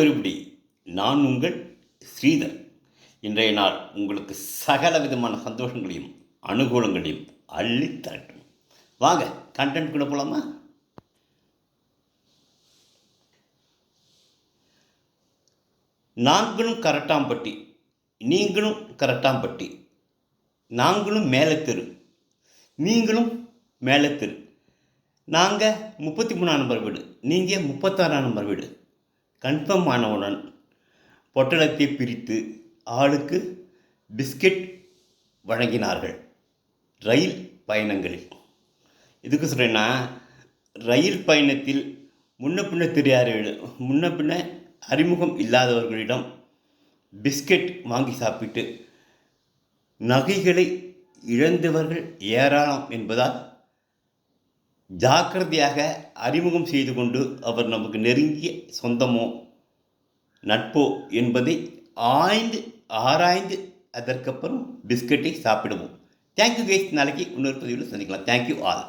ஒருபடி நான் உங்கள் ஸ்ரீதர். இன்றைய நாள் உங்களுக்கு சகல விதமான சந்தோஷங்களையும் அனுகூலங்களையும் அள்ளி தரட்டும். வாங்க கண்டென்ட் கூட போகலாமா? நாங்களும் கரட்டாம்பட்டி, நீங்களும் கரட்டாம்பட்டி, நாங்களும் மேலத்தெரு, நீங்களும் மேலத்தெரு. நாங்கள் 33ஆம் நம்பர் வீடு, நீங்கள் 36ஆம் நம்பர் வீடு. கன்ஃபார்ம் ஆனவுடன் பொட்டலத்தை பிரித்து ஆளுக்கு பிஸ்கெட் வழங்கினார்கள் ரயில் பயணங்களில். இதுக்கு சொல்கிறேன்னா, ரயில் பயணத்தில் முன்ன பின்ன அறிமுகம் இல்லாதவர்களிடம் பிஸ்கெட் வாங்கி சாப்பிட்டு நகைகளை இழந்தவர்கள் ஏராளம் என்பதால் ஜாக்கிரதையாக அறிமுகம் செய்து கொண்டு அவர் நமக்கு நெருங்கிய சொந்தமோ நட்போ என்பதை ஆராய்ந்து அதற்கப்புறம் பிஸ்கட்டை சாப்பிடுவோம். Thank you guys. நாளைக்கு இன்னொரு பதிவில் சந்திக்கலாம். Thank you all.